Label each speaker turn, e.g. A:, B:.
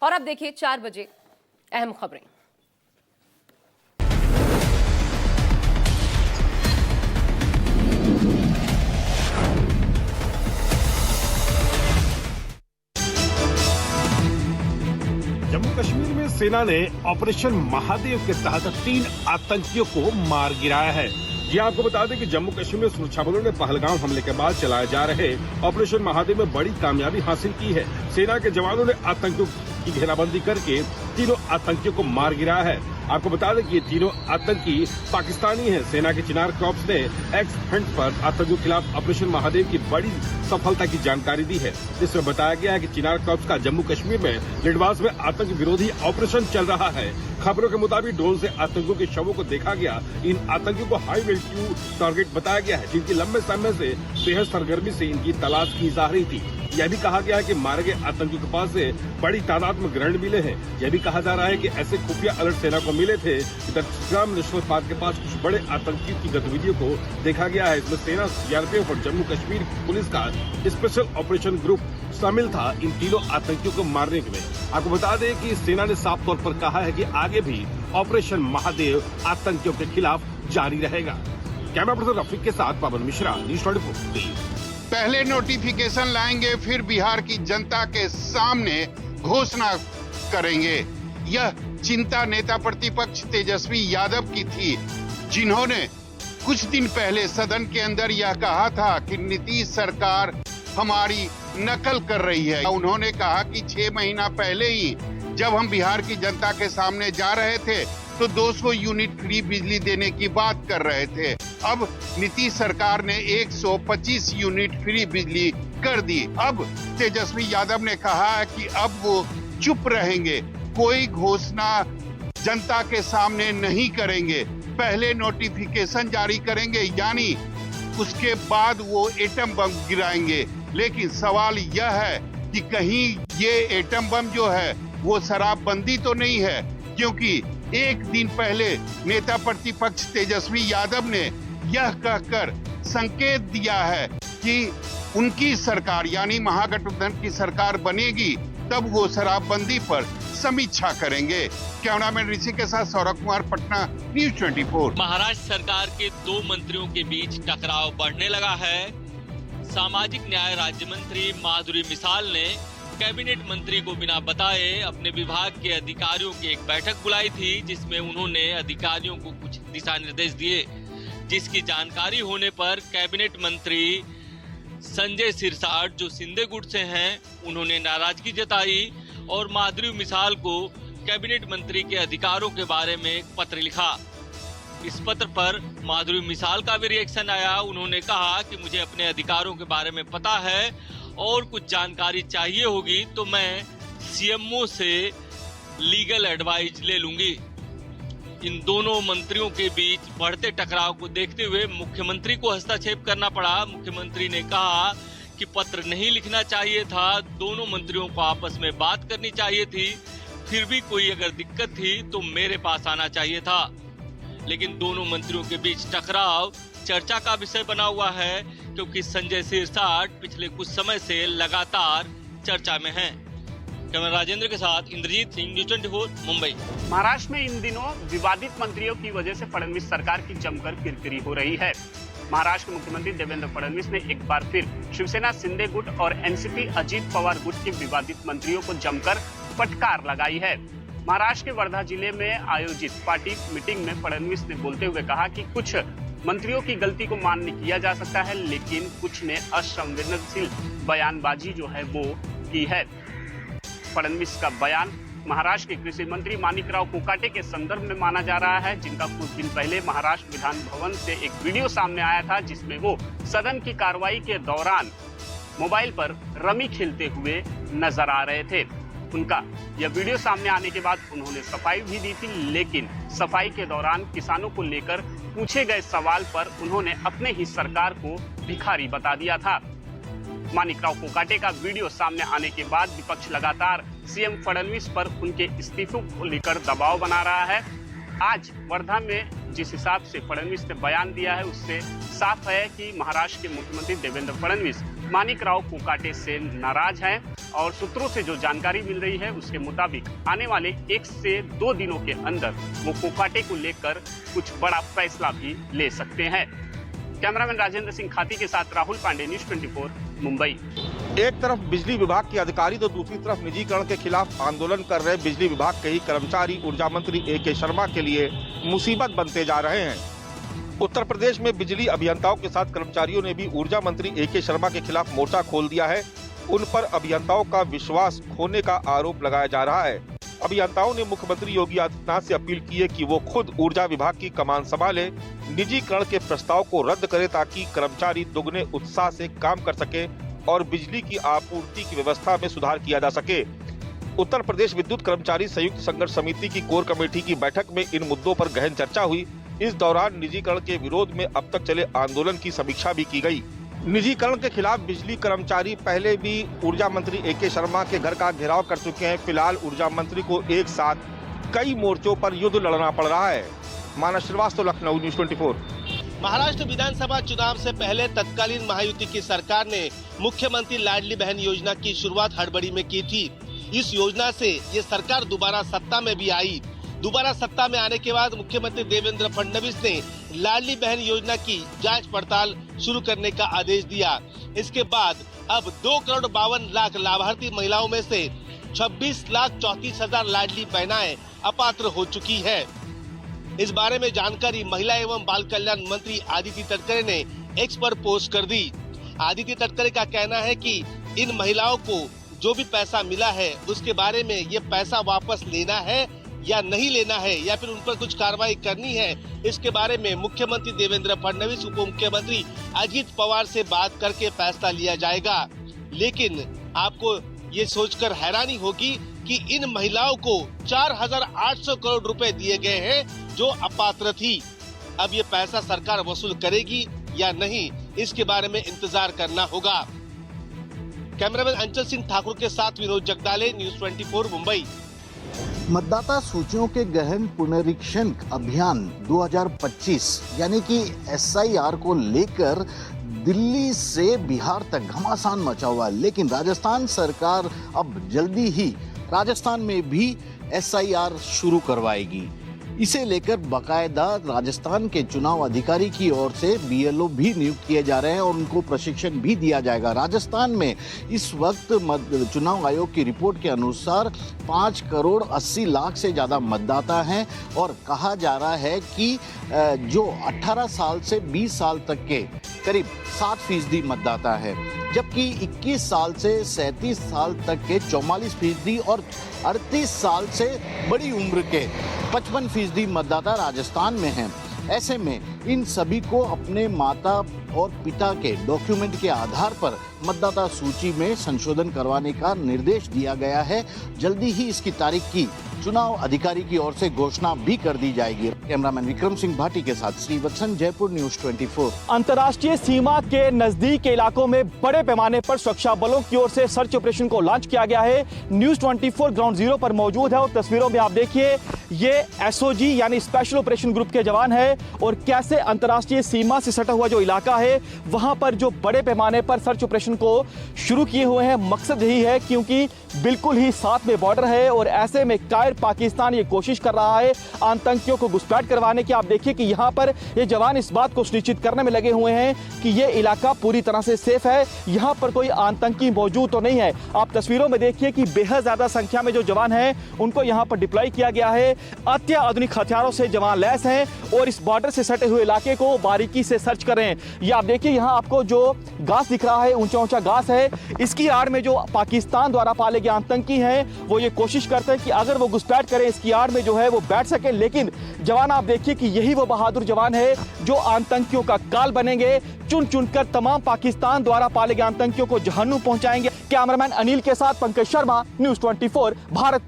A: और अब देखिए 4 बजे अहम खबरें।
B: जम्मू कश्मीर में सेना ने ऑपरेशन महादेव के तहत 3 आतंकियों को मार गिराया है। जी आपको बता दें कि जम्मू कश्मीर में सुरक्षा बलों ने पहलगाम हमले के बाद चलाए जा रहे ऑपरेशन महादेव में बड़ी कामयाबी हासिल की है। सेना के जवानों ने आतंकियों की घेराबंदी करके तीनों आतंकियों को मार गिराया है। आपको बता दें कि ये तीनों आतंकी पाकिस्तानी हैं। सेना के चिनार कॉर्प्स ने एक्स फ्रंट पर आतंकियों के खिलाफ ऑपरेशन महादेव की बड़ी सफलता की जानकारी दी है। इसमें बताया गया है कि चिनार कॉर्प्स का जम्मू कश्मीर में लिडवास में आतंक विरोधी ऑपरेशन चल रहा है। खबरों के मुताबिक ड्रोन से आतंकियों के शवों को देखा गया। इन आतंकियों को हाई वैल्यू टारगेट बताया गया है, जिनकी लंबे समय से बेहद सरगर्मी से इनकी तलाश की जा रही थी। यह भी कहा गया है कि मारे गए आतंकियों के पास से बड़ी तादाद में ग्रेनेड मिले हैं। यह भी कहा जा रहा है कि ऐसे खुफिया अलर्ट सेना को मिले थे कि दक्षिण नेशनल पार्क के पास कुछ बड़े आतंकियों की गतिविधियों को देखा गया है। इसमें सेना, सीआरपीएफ और जम्मू कश्मीर पुलिस का स्पेशल ऑपरेशन ग्रुप शामिल था इन तीनों आतंकियों को मारने में। आपको बता दें कि सेना ने साफ तौर पर कहा है कि आगे भी ऑपरेशन महादेव आतंकियों के खिलाफ जारी रहेगा। कैमरा पर्सन रफीक के साथ पवन मिश्रा, न्यूज़ 24।
C: पहले नोटिफिकेशन लाएंगे, फिर बिहार की जनता के सामने घोषणा करेंगे। यह चिंता नेता प्रतिपक्ष तेजस्वी यादव की थी, जिन्होंने कुछ दिन पहले सदन के अंदर यह कहा था कि नीतीश सरकार हमारी नकल कर रही है। उन्होंने कहा कि 6 महीना पहले ही जब हम बिहार की जनता के सामने जा रहे थे तो 200 यूनिट फ्री बिजली देने की बात कर रहे थे। अब नीतीश सरकार ने 125 यूनिट फ्री बिजली कर दी। अब तेजस्वी यादव ने कहा है कि अब वो चुप रहेंगे, कोई घोषणा जनता के सामने नहीं करेंगे, पहले नोटिफिकेशन जारी करेंगे, यानी उसके बाद वो एटम बम गिराएंगे। लेकिन सवाल यह है कि कहीं ये एटम बम जो है वो शराबबंदी तो नहीं है, क्योंकि एक दिन पहले नेता प्रतिपक्ष तेजस्वी यादव ने यह कहकर संकेत दिया है कि उनकी सरकार यानी महागठबंधन की सरकार बनेगी तब वो शराबबंदी पर समीक्षा करेंगे। कैमरामैन ऋषि के साथ सौरभ कुमार, पटना, न्यूज़ 24।
D: महाराष्ट्र सरकार के 2 मंत्रियों के बीच टकराव बढ़ने लगा है। सामाजिक न्याय राज्य मंत्री माधुरी मिसाल ने कैबिनेट मंत्री को बिना बताए अपने विभाग के अधिकारियों की एक बैठक बुलाई थी, जिसमें उन्होंने अधिकारियों को कुछ दिशा निर्देश दिए, जिसकी जानकारी होने पर कैबिनेट मंत्री संजय सिरसाट जो सिंधे गुट से हैं, उन्होंने नाराजगी जताई और माधुरी मिसाल को कैबिनेट मंत्री के अधिकारों के बारे में एक पत्र लिखा। इस पत्र पर माधुरी मिसाल का भी रिएक्शन आया। उन्होंने कहा कि मुझे अपने अधिकारों के बारे में पता है और कुछ जानकारी चाहिए होगी तो मैं सीएमओ से लीगल एडवाइस ले लूंगी। इन दोनों मंत्रियों के बीच बढ़ते टकराव को देखते हुए मुख्यमंत्री को हस्तक्षेप करना पड़ा। मुख्यमंत्री ने कहा कि पत्र नहीं लिखना चाहिए था, दोनों मंत्रियों को आपस में बात करनी चाहिए थी, फिर भी कोई अगर दिक्कत थी तो मेरे पास आना चाहिए था। लेकिन दोनों मंत्रियों के बीच टकराव चर्चा का विषय बना हुआ है, क्योंकि संजय सिरसाट पिछले कुछ समय से लगातार चर्चा में हैं। कैमरा राजेंद्र के साथ इंद्रजीत सिंह, न्यूज़ 24, मुंबई।
E: महाराष्ट्र में इन दिनों विवादित मंत्रियों की वजह से फडणवीस सरकार की जमकर किरकिरी हो रही है। महाराष्ट्र के मुख्यमंत्री देवेंद्र फडणवीस ने एक बार फिर शिवसेना शिंदे गुट और एनसीपी अजित पवार गुट के विवादित मंत्रियों को जमकर फटकार लगाई है। महाराष्ट्र के वर्धा जिले में आयोजित पार्टी मीटिंग में फडणवीस ने बोलते हुए कहा कि कुछ मंत्रियों की गलती को मान्य किया जा सकता है, लेकिन कुछ ने असंवेदनशील बयानबाजी जो है वो की है। फडणवीस का बयान महाराष्ट्र के कृषि मंत्री माणिकराव कोकाटे के संदर्भ में माना जा रहा है, जिनका कुछ दिन पहले महाराष्ट्र विधान भवन से एक वीडियो सामने आया था, जिसमें वो सदन की कार्रवाई के दौरान मोबाइल पर रमी खेलते हुए नजर आ रहे थे। उनका यह वीडियो सामने आने के बाद उन्होंने सफाई भी दी थी, लेकिन सफाई के दौरान किसानों को लेकर पूछे गए सवाल पर उन्होंने अपने ही सरकार को भिखारी बता दिया था। माणिकराव कोकाटे का वीडियो सामने आने के बाद विपक्ष लगातार सीएम फडणवीस पर उनके इस्तीफे को लेकर दबाव बना रहा है। आज वर्धा में जिस हिसाब से फडणवीस ने बयान दिया है, उससे साफ है कि महाराष्ट्र के मुख्यमंत्री देवेंद्र फडणवीस मानिक राव कोकाटे से नाराज हैं और सूत्रों से जो जानकारी मिल रही है उसके मुताबिक आने वाले 1 से 2 दिनों के अंदर वो कोकाटे को लेकर कुछ बड़ा फैसला भी ले सकते हैं। कैमरामैन राजेंद्र सिंह खाती के साथ राहुल पांडे, न्यूज़ 24 मुंबई।
F: एक तरफ बिजली विभाग के अधिकारी तो दूसरी तरफ निजीकरण के खिलाफ आंदोलन कर रहे बिजली विभाग के ही कर्मचारी ऊर्जा मंत्री ए.के. शर्मा के लिए मुसीबत बनते जा रहे हैं। उत्तर प्रदेश में बिजली अभियंताओं के साथ कर्मचारियों ने भी ऊर्जा मंत्री ए.के. शर्मा के खिलाफ मोर्चा खोल दिया है। उन पर अभियंताओं का विश्वास खोने का आरोप लगाया जा रहा है। अभियंताओं ने मुख्यमंत्री योगी आदित्यनाथ से अपील की है कि वो खुद ऊर्जा विभाग की कमान संभाले, निजीकरण के प्रस्ताव को रद्द करे ताकि कर्मचारी दुगने उत्साह से काम कर सके और बिजली की आपूर्ति की व्यवस्था में सुधार किया जा सके। उत्तर प्रदेश विद्युत कर्मचारी संयुक्त संघर्ष समिति की कोर कमेटी की बैठक में इन मुद्दों पर गहन चर्चा हुई। इस दौरान निजीकरण के विरोध में अब तक चले आंदोलन की समीक्षा भी की गई। निजीकरण के खिलाफ बिजली कर्मचारी पहले भी ऊर्जा मंत्री ए.के. शर्मा के घर का घेराव कर चुके हैं। फिलहाल ऊर्जा मंत्री को एक साथ कई मोर्चों पर युद्ध लड़ना पड़ रहा है। मानस श्रीवास्तव, लखनऊ, न्यूज़ 24।
G: महाराष्ट्र विधानसभा चुनाव से पहले तत्कालीन महायुति की सरकार ने मुख्यमंत्री लाडली बहन योजना की शुरुआत हड़बड़ी में की थी। इस योजना से ये सरकार दोबारा सत्ता में भी आई। दोबारा सत्ता में आने के बाद मुख्यमंत्री देवेंद्र फडणवीस ने लाडली बहन योजना की जांच पड़ताल शुरू करने का आदेश दिया। इसके बाद अब 2,52,00,000 लाभार्थी महिलाओं में से 26,34,000 लाडली बहनाएं अपात्र हो चुकी है। इस बारे में जानकारी महिला एवं बाल कल्याण मंत्री आदित्य तटकरे ने एक्स पर पोस्ट कर दी। आदित्य तटकरे का कहना है कि इन महिलाओं को जो भी पैसा मिला है उसके बारे में ये पैसा वापस लेना है या नहीं लेना है या फिर उन पर कुछ कार्रवाई करनी है, इसके बारे में मुख्यमंत्री देवेंद्र फडणवीस, उप मुख्यमंत्री अजीत पवार से बात करके फैसला लिया जाएगा। लेकिन आपको ये सोचकर हैरानी होगी कि इन महिलाओं को 4,800 करोड़ रुपए दिए गए हैं जो अपात्र थी। अब ये पैसा सरकार वसूल करेगी या नहीं, इसके बारे में इंतजार करना होगा। कैमरामैन अंचल सिंह ठाकुर के साथ विनोद जगदाले, न्यूज़ 24 मुंबई।
H: मतदाता सूचियों के गहन पुनरीक्षण अभियान 2025 यानी कि SIR को लेकर दिल्ली से बिहार तक घमासान मचा हुआ है। लेकिन राजस्थान सरकार अब जल्दी ही राजस्थान में भी SIR शुरू करवाएगी। इसे लेकर बाकायदा राजस्थान के चुनाव अधिकारी की ओर से BLO भी नियुक्त किए जा रहे हैं और उनको प्रशिक्षण भी दिया जाएगा। राजस्थान में इस वक्त चुनाव आयोग की रिपोर्ट के अनुसार 5,80,00,000 से ज़्यादा मतदाता हैं और कहा जा रहा है कि जो 18 साल से 20 साल तक के करीब 7% मतदाता है, जबकि 21 साल से 37 साल तक के 44% और 38 साल से बड़ी उम्र के 55% मतदाता राजस्थान में हैं। ऐसे में इन सभी को अपने माता और पिता के डॉक्यूमेंट के आधार पर मतदाता सूची में संशोधन करवाने का निर्देश दिया गया है। जल्दी ही इसकी तारीख की चुनाव अधिकारी की ओर से घोषणा भी कर दी जाएगी। कैमरामैन विक्रम सिंह भाटी के साथ श्रीवत्सन, जयपुर, न्यूज़ 24।
I: अंतर्राष्ट्रीय सीमा के नजदीक के इलाकों में बड़े पैमाने पर सुरक्षा बलों की ओर से सर्च ऑपरेशन को लॉन्च किया गया है। न्यूज़ 24 ग्राउंड जीरो पर मौजूद है और तस्वीरों में आप देखिए ये SOG यानी स्पेशल ऑपरेशन ग्रुप के जवान है और कैसे अंतर्राष्ट्रीय सीमा से सटा हुआ जो इलाका है वहां पर जो बड़े पैमाने पर सर्च ऑपरेशन को शुरू किए हुए हैं। मकसद यही है क्योंकि बिल्कुल ही साथ में बॉर्डर है और ऐसे में कायर पाकिस्तान ये कोशिश कर रहा है आतंकियों को घुसपैठ करवाने की। आप देखिए कि यहाँ पर ये जवान इस बात को सुनिश्चित करने में लगे हुए हैं कि ये इलाका पूरी तरह से सेफ है, यहाँ पर कोई आतंकी मौजूद तो नहीं है। आप तस्वीरों में देखिए कि बेहद ज्यादा संख्या में जो जवान हैं उनको यहाँ पर डिप्लॉय किया गया है। अत्याधुनिक हथियारों से जवान लैस हैं और इस बॉर्डर से सटे हुए इलाके को बारीकी से सर्च कर रहे हैं। ये आप देखिए यहाँ आपको जो घास दिख रहा है, ऊंचा ऊंचा घास है, इसकी आड़ में जो पाकिस्तान द्वारा पाले गए आतंकी हैं वो ये कोशिश करते हैं कि अगर वो घुसपैठ करें इसकी आड़ में जो है वो बैठ सके। लेकिन जवान आप देखिए कि यही वो बहादुर जवान है जो आतंकियों का काल बनेंगे, चुन चुनकर तमाम पाकिस्तान द्वारा पाले गए आतंकियों को जहन्नुम पहुंचाएंगे। कैमरामैन अनिल के साथ पंकज शर्मा, न्यूज़ 24, भारत।